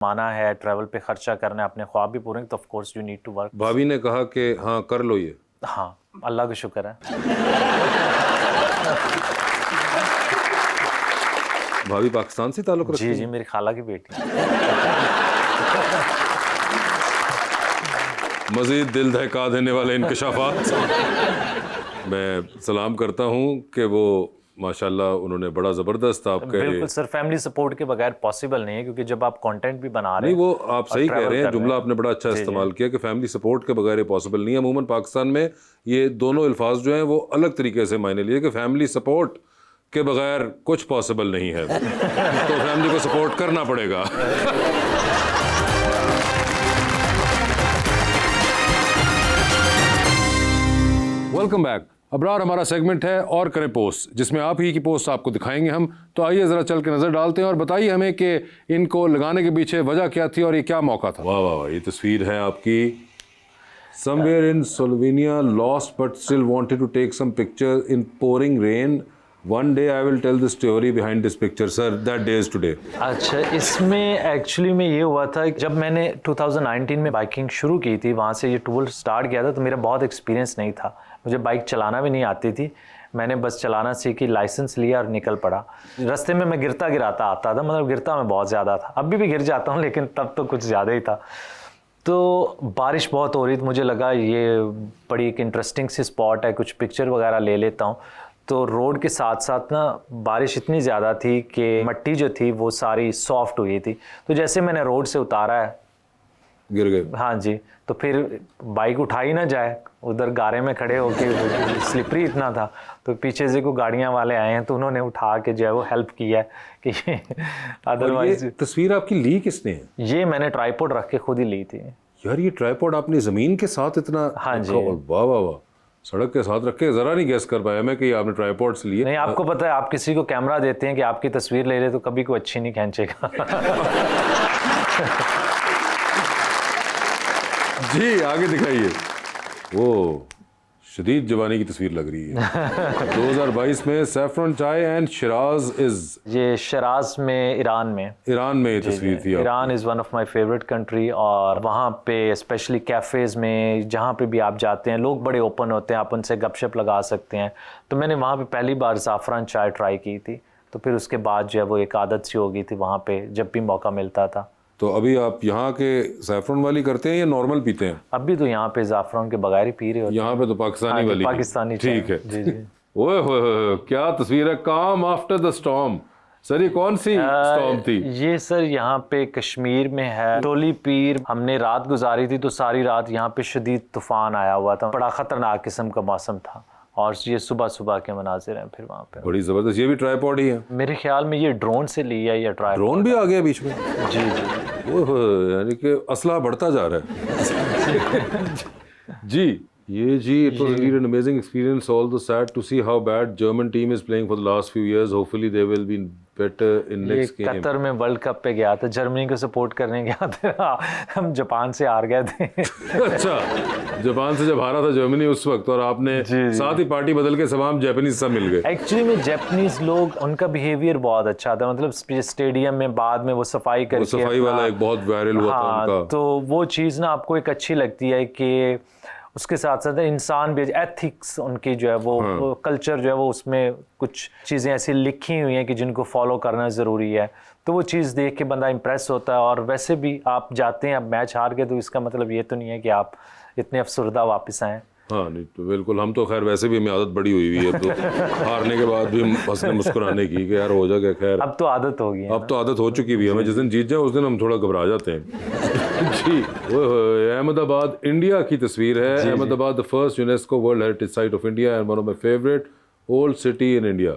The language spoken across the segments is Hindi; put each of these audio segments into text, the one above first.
माना है ट्रैवल पे खर्चा करना है, अपने ख्वाब भी पूरे, तो of course you need to work. भाभी ने कहा कि हाँ कर लो ये। हाँ, अल्लाह का शुक्र है। भाभी पाकिस्तान से ताल्लुक़ रखती जी हैं? जी, मेरी खाला की बेटी। मज़ीद दिल दहका देने वाले इंकशाफात। मैं सलाम करता हूँ कि वो माशाल्लाह उन्होंने बड़ा ज़बरदस्त आपके। बिल्कुल सर, फैमिली सपोर्ट के बगैर पॉसिबल नहीं है, क्योंकि जब आप कंटेंट भी बना रहे नहीं, हैं वो आप और सही कह travel रहे हैं, कर जुमला आपने बड़ा अच्छा इस्तेमाल किया कि फैमिली सपोर्ट के बगैर ये पॉसिबल नहीं है। अमूमन पाकिस्तान में ये दोनों अल्फाज जो हैं वो अलग तरीके से मायने लिए कि फैमिली सपोर्ट के बगैर कुछ पॉसिबल नहीं है, तो फैमिली को सपोर्ट करना पड़ेगा। Welcome back. अबरार हमारा सेगमेंट है और करें पोस्ट, जिसमें आप ही की पोस्ट आपको दिखाएंगे हम। तो आइए ज़रा चल के नज़र डालते हैं और बताइए हमें कि इनको लगाने के पीछे वजह क्या थी और ये क्या मौका था। वाह वाह वाह, ये तस्वीर है आपकी। Somewhere in Slovenia lost but still wanted to take some picture in pouring rain. One day I will tell the story behind this picture sir, that day is today. अच्छा, इसमें एक्चुअली में ये हुआ था, जब मैंने 2019 में बाइकिंग शुरू की थी, वहाँ से ये टूर स्टार्ट किया था, तो मेरा बहुत एक्सपीरियंस नहीं था, मुझे बाइक चलाना भी नहीं आती थी। मैंने बस चलाना सीखी, लाइसेंस लिया और निकल पड़ा। रास्ते में मैं गिरता गिराता आता था, मतलब गिरता मैं बहुत ज़्यादा था, अभी भी गिर जाता हूँ, लेकिन तब तो कुछ ज़्यादा ही था। तो बारिश बहुत हो रही थी, मुझे लगा ये बड़ी एक इंटरेस्टिंग सी स्पॉट है, कुछ पिक्चर वगैरह ले लेता हूँ। तो रोड के साथ साथ ना बारिश इतनी ज़्यादा थी कि मट्टी जो थी वो सारी सॉफ्ट हुई थी, तो जैसे मैंने रोड से उतारा है, गिर गए। हाँ जी, तो फिर बाइक उठाई ना जाए, उधर गारे में खड़े होके, स्लिपरी इतना था, तो पीछे से कोई गाड़ियाँ वाले आए हैं, तो उन्होंने उठा के जो है वो हेल्प किया कि अदरवाइज। तस्वीर आपकी ली किसने है? ये मैंने ट्राइपॉड रख के खुद ही ली थी। यार ये ट्राइपॉड आपने ज़मीन के साथ इतना। हाँ जी। वाह वाह वाह, सड़क के साथ रख के ज़रा नहीं गैस कर पाया मैं कि आपने ट्राइपॉड से लिए। नहीं, आपको पता है, आप किसी को कैमरा देते हैं कि आपकी तस्वीर ले रहे, तो कभी कोई अच्छी नहीं खींचेगा। जी आगे दिखाइए। वो शदीद जवानी की तस्वीर लग रही है। 2022 में सैफरन चाय एंड शिराज इज। ये शिराज में, ईरान में ये तस्वीर थी। Iran is one of my favourite country, और वहाँ पे स्पेशली कैफ़ेज़ में जहाँ पे भी आप जाते हैं, लोग बड़े ओपन होते हैं, आप उनसे गपशप लगा सकते हैं। तो मैंने वहाँ पे पहली बार ज़ाफ़रान चाय ट्राई की थी, तो फिर उसके बाद जो है वो एक आदत सी हो गई थी, वहाँ पे जब भी मौका मिलता था। तो अभी आप यहाँ के सैफरन वाली करते हैं या नॉर्मल पीते हैं? अभी तो यहाँ पे ज़ाफ़रान के बगैर ही पी रहे होते हैं। यहाँ पे तो पाकिस्तानी हाँ, वाली। पाकिस्तानी ठीक है। जी जी। ओए होए, क्या तस्वीर है। काम आफ्टर द स्टॉर्म। सर ये कौन सी स्टॉर्म थी? ये सर यहाँ पे कश्मीर में है, टोली पीर। हमने रात गुजारी थी, तो सारी रात यहाँ पे शदीद तूफान आया हुआ था, बड़ा ख़तरनाक किस्म का मौसम था, और ये सुबह सुबह के मनाजिर हैं फिर वहाँ पे। बड़ी ज़बरदस्त। ये भी ट्राइपॉड ही है मेरे ख्याल में ये ड्रोन से लिया या ट्राई। ड्रोन भी आ गया बीच में। जी जी। ओह, यानी कि असला बढ़ता जा रहा है। जी ये जी, it was really an amazing experience, although sad to see how bad German team is playing for the last few years. Hopefully they will be better in next game. Qatar में वर्ल्ड कप पे गया था, जर्मनी को सपोर्ट करने गया था, हम जापान से हार गए थे। अच्छा, जापान से जब हारा था जर्मनी उस वक्त, और आपने साथ ही पार्टी बदल के तमाम जापानीज सब मिल गए। एक्चुअली में जापानीज लोग, उनका बिहेवियर बहुत अच्छा था, मतलब स्टेडियम में बाद में वो सफाई करके, सफाई वाला एक बहुत वायरल हुआ था उनका। तो वो चीज़ ना आपको एक अच्छी लगती है कि उसके साथ साथ इंसान भी, एथिक्स उनकी जो है वो कल्चर जो है वो, उसमें कुछ चीज़ें ऐसी लिखी हुई हैं कि जिनको फॉलो करना ज़रूरी है, तो वो चीज़ देख के बंदा इम्प्रेस होता है। और वैसे भी आप जाते हैं, अब मैच हार गए, तो इसका मतलब ये तो नहीं है कि आप इतने अफसरदा वापस आएँ। हाँ नहीं तो बिल्कुल, हम तो खैर वैसे भी हमें आदत बड़ी हुई है, तो हारने के बाद भी हम हंसने मुस्कुराने की कि यार हो जाएगा। खैर अब तो आदत हो गई है, अब तो आदत हो चुकी भी है हमें। जिस दिन जीत जाए उस दिन हम थोड़ा घबरा जाते हैं। जी अहमदाबाद इंडिया की तस्वीर है। Ahmedabad the first UNESCO world heritage site of India and one of my favourite old city in India.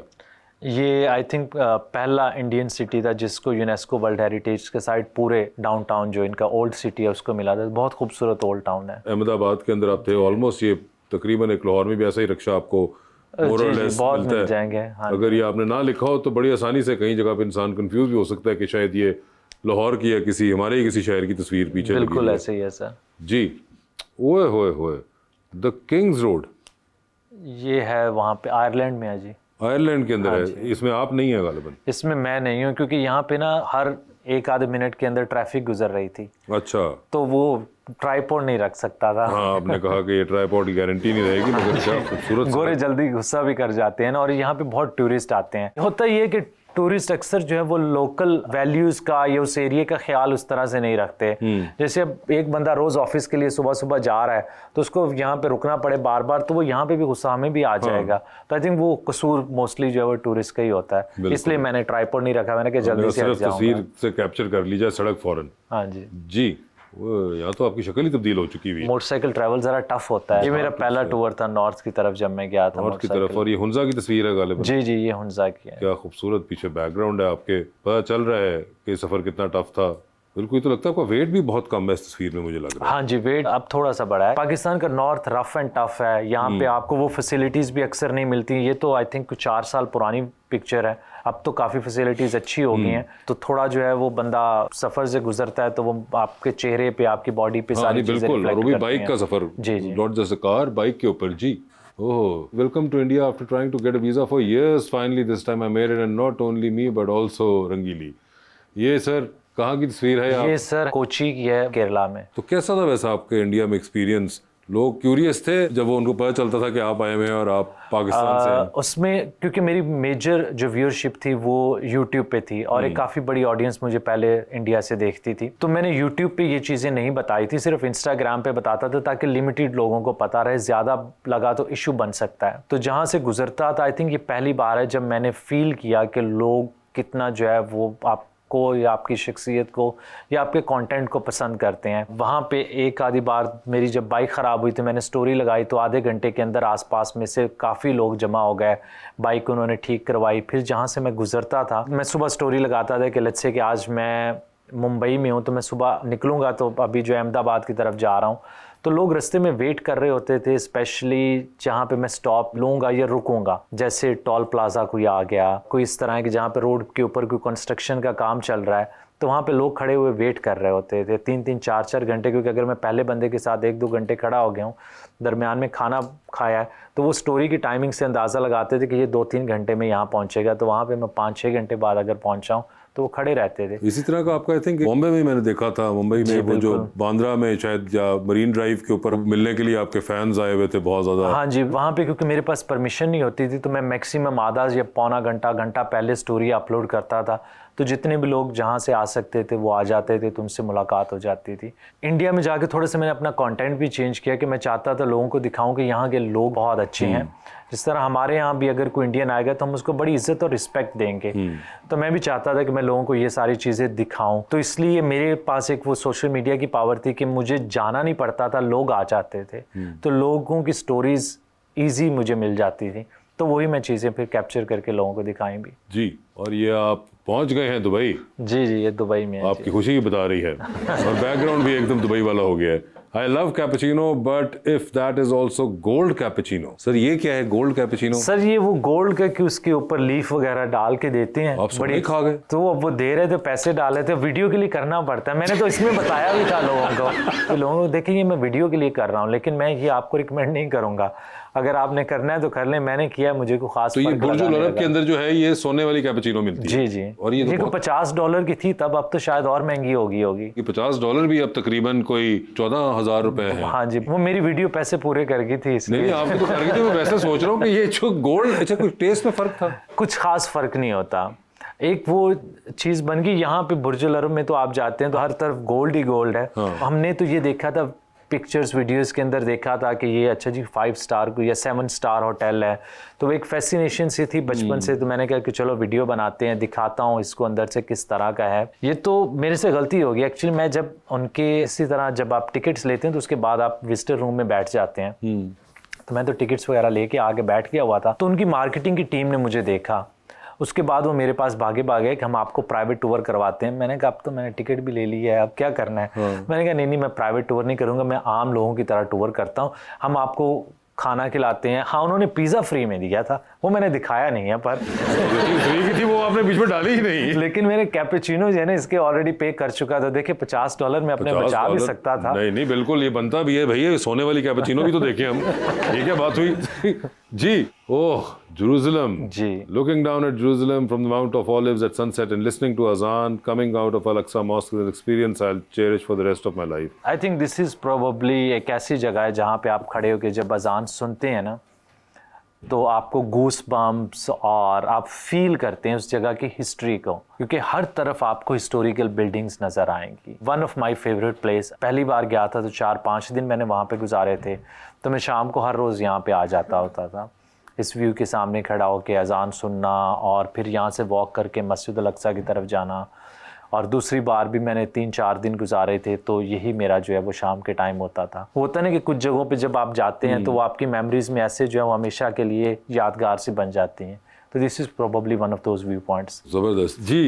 ये आई थिंक पहला इंडियन सिटी था जिसको यूनेस्को वर्ल्ड हेरिटेज के साइट पूरे डाउनटाउन जो इनका ओल्ड सिटी है उसको मिला था। बहुत खूबसूरत ओल्ड टाउन है। अहमदाबाद के अंदर आप थे ऑलमोस्ट, ये तकरीबन एक लाहौर में भी ऐसा ही रक्षा आपको बहुत मिल जाएंगे। हाँ, अगर ये आपने ना लिखा हो तो बड़ी आसानी से कहीं जगह पे इंसान कंफ्यूज भी हो सकता है कि शायद ये लाहौर की या किसी हमारे ही किसी शहर की तस्वीर पीछे। बिल्कुल ऐसे ही है सर जी। ओए होए होए, द किंग्स रोड ये है वहाँ पे, आयरलैंड में है जी। आयरलैंड के अंदर है। इसमें आप नहीं है गालिबन? इसमें मैं नहीं हूँ, क्योंकि यहाँ पे ना हर एक आधे मिनट के अंदर ट्रैफिक गुजर रही थी, अच्छा, तो वो ट्राइपॉड नहीं रख सकता था। हाँ आपने कहा कि ये ट्राइपॉड की गारंटी नहीं रहेगी, मगर क्या खूबसूरत सा गोरे जल्दी गुस्सा भी कर जाते हैं ना, और यहाँ पे बहुत टूरिस्ट आते हैं। होता ये है कि टूरिस्ट अक्सर जो है वो लोकल वैल्यूज का या उस एरिया का ख्याल उस तरह से नहीं रखते। जैसे अब एक बंदा रोज ऑफिस के लिए सुबह सुबह जा रहा है तो उसको यहाँ पे रुकना पड़े बार बार, तो वो यहाँ पे भी गुस्सा हमें भी आ जाएगा। तो आई थिंक वो कसूर मोस्टली जो है वो टूरिस्ट का ही होता है, इसलिए मैंने ट्राइपॉड नहीं रखा, मैंने कहा जल्दी से सिर्फ तस्वीर से कैप्चर कर ली जाए सड़क फौरन। हाँ जी जी, वो यहाँ तो आपकी शक्ल ही तब्दील हो चुकी हुई है। मोटरसाइकिल ट्रैवल जरा टफ होता है। ये मेरा पहला टूर था नॉर्थ की तरफ जब मैं गया था, नॉर्थ की तरफ। और ये हुंजा की तस्वीर है गालिबन? जी जी, ये हुंजा की है। क्या खूबसूरत पीछे बैकग्राउंड है आपके, पता चल रहा है कि सफर कितना टफ था। बिल्कुल, तो लगता है आपका वेट भी बहुत कम है इस तस्वीर में, मुझे लग रहा है। हाँ जी, वेट अब थोड़ा सा बड़ा है। पाकिस्तान का नॉर्थ रफ एंड टफ है, यहाँ पे आपको वो फैसिलिटीज भी अक्सर नहीं मिलती। ये तो आई थिंक कुछ 4 साल पुरानी पिक्चर है, अब तो काफ़ी फैसिलिटीज़ अच्छी हो गई हैं। तो थोड़ा जो है वो बंदा सफ़र से गुजरता है तो वो आपके चेहरे पे, आपकी बॉडी पे सारी चीज़ें बिल्कुल। और वो भी बाइक का सफ़र, जी जी, not just a car, bike के ऊपर। जी, oh, welcome to India after trying to get a visa for years, finally this time I made it, and not only me but also Rangili. ये सर कहाँ की तस्वीर है? ये सर कोची की है, केरला में। तो कैसा था वैसा आपके इंडिया में एक्सपीरियंस? लोग क्यूरियस थे जब वो उनको पता चलता था कि आप आए हुए हैं और आप पाकिस्तान से हैं? उसमें क्योंकि मेरी मेजर जो व्यूअरशिप थी वो यूट्यूब पे थी, और एक काफ़ी बड़ी ऑडियंस मुझे पहले इंडिया से देखती थी, तो मैंने यूट्यूब पे ये चीज़ें नहीं बताई थी, सिर्फ इंस्टाग्राम पे बताता था ताकि लिमिटेड लोगों को पता रहे। ज़्यादा लगा तो इशू बन सकता है। तो जहाँ से गुजरता था, आई थिंक ये पहली बार है जब मैंने फील किया कि लोग कितना जो है वो आप को या आपकी शख्सियत को या आपके कंटेंट को पसंद करते हैं। वहाँ पे एक आधी बार मेरी जब बाइक ख़राब हुई तो मैंने स्टोरी लगाई, तो आधे घंटे के अंदर आसपास में से काफ़ी लोग जमा हो गए, बाइक उन्होंने ठीक करवाई। फिर जहाँ से मैं गुजरता था, मैं सुबह स्टोरी लगाता था कि लेट्स से कि आज मैं मुंबई में हूँ तो मैं सुबह निकलूँगा तो अभी जो अहमदाबाद की तरफ जा रहा हूँ, तो लोग रास्ते में वेट कर रहे होते थे, स्पेशली जहाँ पे मैं स्टॉप लूँगा या रुकूंगा। जैसे टोल प्लाजा कोई आ गया, कोई इस तरह है कि जहाँ पे रोड के ऊपर कोई कंस्ट्रक्शन का काम चल रहा है, तो वहाँ पे लोग खड़े हुए वेट कर रहे होते थे 3-3 4-4 घंटे। क्योंकि अगर मैं पहले बंदे के साथ 1-2 घंटे खड़ा हो गया हूँ, दरमियान में खाना खाया है, तो वो स्टोरी की टाइमिंग से अंदाज़ा लगाते थे कि ये 2-3 घंटे में यहाँ पहुँचेगा, तो वहाँ पर मैं 5-6 घंटे बाद अगर पहुँचा हूँ तो वो खड़े रहते थे। इसी तरह का आपका आई थिंक बॉम्बे में मैंने देखा था, मुंबई में वो जो बांद्रा में शायद या मरीन ड्राइव के ऊपर मिलने के लिए आपके फैंस आए हुए थे बहुत ज़्यादा। हाँ जी, वहाँ पे क्योंकि मेरे पास परमिशन नहीं होती थी तो मैं मैक्सिमम आधा या पौना घंटा पहले स्टोरी अपलोड करता था, तो जितने भी लोग जहाँ से आ सकते थे वो आ जाते थे, तुमसे मुलाकात हो जाती थी। इंडिया में जाके थोड़ा सा मैंने अपना कंटेंट भी चेंज किया कि मैं चाहता था लोगों को दिखाऊं कि यहाँ के लोग बहुत अच्छे हैं। जिस तरह हमारे यहाँ भी अगर कोई इंडियन आएगा तो हम उसको बड़ी इज्जत और रिस्पेक्ट देंगे, तो मैं भी चाहता था कि मैं लोगों को ये सारी चीज़ें दिखाऊं। तो इसलिए मेरे पास एक वो सोशल मीडिया की पावर थी कि मुझे जाना नहीं पड़ता था, लोग आ जाते थे, तो लोगों की स्टोरीज ईजी मुझे मिल जाती थी, तो वही मैं चीज़ें फिर कैप्चर करके लोगों को दिखाई भी। जी, और ये आप पहुंच गए हैं दुबई? जी जी, ये दुबई में है। आपकी खुशी ही बता रही है और बैकग्राउंड भी एकदम दुबई वाला हो गया है। I love cappuccino but if that is also gold cappuccino. Sir ये क्या है गोल्ड कैपेचिनो? सर ये वो गोल्ड का कि उसके ऊपर लीफ वगैरह डाल के देते हैं। आप बड़ी खा गए? तो अब वो दे रहे थे, पैसे डाले थे, वीडियो के लिए करना पड़ता है। मैंने तो इसमें बताया भी था लोगों को कि लोगों को देखें ये मैं वीडियो के लिए कर रहा हूँ, लेकिन मैं ये आपको रिकमेंड नहीं करूँगा। अगर आपने करना है तो कर लें, मैंने किया, मुझे को खास। तो ये बुर्ज अल अरब के अंदर जो है ये सोने वाली कैपेचिनो मिलती है? जी जी। और ये तो $50 की थी तब, अब तो शायद और महंगी होगी। ये $50 भी अब तकरीबन कोई 14,000 रुपए है। हाँ जी, वो मेरी वीडियो पैसे पूरे कर गई थी इसलिए। नहीं आपने तो कर गई थी, मैं वैसे सोच रहा हूँ कि ये जो गोल्ड, अच्छा कुछ टेस्ट में फर्क था? कुछ खास फर्क नहीं होता, एक वो चीज़ बन गई। यहाँ पे बुर्ज अल अरब में तो आप जाते हैं तो हर तरफ गोल्ड ही गोल्ड है। हमने तो ये देखा था पिक्चर्स वीडियोस के अंदर, देखा था कि ये अच्छा जी 5 स्टार को या 7 स्टार होटल है, तो एक फैसिनेशन सी थी बचपन से। तो मैंने कहा कि चलो वीडियो बनाते हैं, दिखाता हूँ इसको अंदर से किस तरह का है। ये तो मेरे से गलती हो गई एक्चुअली। मैं जब उनके इसी तरह जब आप टिकट्स लेते हैं तो उसके बाद आप विजिटर रूम में बैठ जाते हैं, तो मैं तो टिकट्स वगैरह लेके आगे बैठ गया हुआ था। तो उनकी मार्केटिंग की टीम ने मुझे देखा, उसके बाद वो मेरे पास भागे कि हम आपको प्राइवेट टूर करवाते हैं। मैंने कहा अब तो मैंने टिकट भी ले ली है, अब क्या करना है। मैंने कहा नहीं मैं प्राइवेट टूर नहीं करूँगा, मैं आम लोगों की तरह टूर करता हूँ, हम आपको खाना खिलाते हैं। हाँ उन्होंने पिज़्ज़ा फ्री में दिया था, वो मैंने दिखाया नहीं है, पर फ्री की थी वो आपने बीच में डाली ही नहीं। लेकिन मेरे कैपेचिनो जो है ना इसके ऑलरेडी पे कर चुका था। देखिए $50 में अपने बचा भी सकता था। नहीं बिल्कुल ये बनता भी है भैया, सोने वाली कैपेचिनो भी तो देखे हम। ये क्या बात हुई जी। Oh Jerusalem. जी। Looking down at Jerusalem from the Mount of Olives at sunset and listening to azan coming out of Al-Aqsa Mosque is an experience I'll cherish for the rest of my life. I think this is probably एक ऐसी जगह है जहाँ पे आप खड़े होकर जब अजान सुनते हैं ना, तो आपको गूस बम्प्स और आप फील करते हैं उस जगह की हिस्ट्री को, क्योंकि हर तरफ आपको हिस्टोरिकल बिल्डिंग्स नज़र आएंगी। One of my favourite place, पहली बार गया था तो 4-5 दिन मैंने वहाँ पे गुजारे थे, तो मैं शाम को हर रोज़ यहाँ पे आ जाता होता था, इस व्यू के सामने खड़ा होकर अजान सुनना और फिर यहाँ से वॉक करके मस्जिद अल-अक़सा की तरफ जाना। और दूसरी बार भी मैंने 3-4 दिन गुजारे थे, तो यही मेरा जो है वो शाम के टाइम होता ना कि कुछ जगहों पे जब आप जाते हैं तो वो आपकी मेमोरीज में ऐसे जो है वो हमेशा के लिए यादगार से बन जाती हैं। तो this is probably one of those view points. जबरदस्त जी।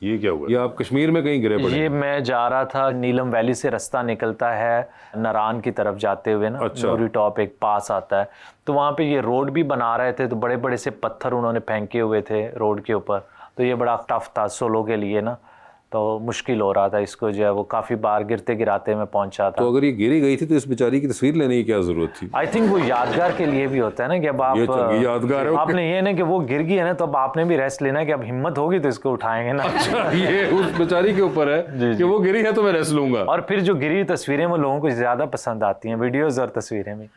ये क्या हुआ? ये आप कश्मीर में कहीं गिरे पड़े? ये मैं जा रहा था, नीलम वैली से रास्ता निकलता है नारान की तरफ जाते हुए ना, अच्छा। नूरी टॉप एक पास आता है, तो वहाँ पे ये रोड भी बना रहे थे, तो बड़े बड़े से पत्थर उन्होंने फेंके हुए थे रोड के ऊपर, तो ये बड़ा टफ था सोलो के लिए ना, तो मुश्किल हो रहा था इसको जो है वो, काफ़ी बार गिरते गिराते मैं पहुंचा था। तो अगर ये गिरी गई थी तो इस बेचारी की तस्वीर लेने की क्या जरूरत थी? आई थिंक वो यादगार के लिए भी होता है ना कि अब आप, ये चंगी यादगार है। आपने ये ना कि वो गिर गई है ना, तो अब आपने भी रेस्ट लेना है कि अब हिम्मत होगी तो इसको उठाएंगे ना। अच्छा, ये उस बेचारी के ऊपर है कि वो गिरी है तो मैं रेस्ट लूंगा। और फिर जो गिरी तस्वीरें वो लोगों को ज़्यादा पसंद आती हैं, वीडियोज़ और तस्वीरें में।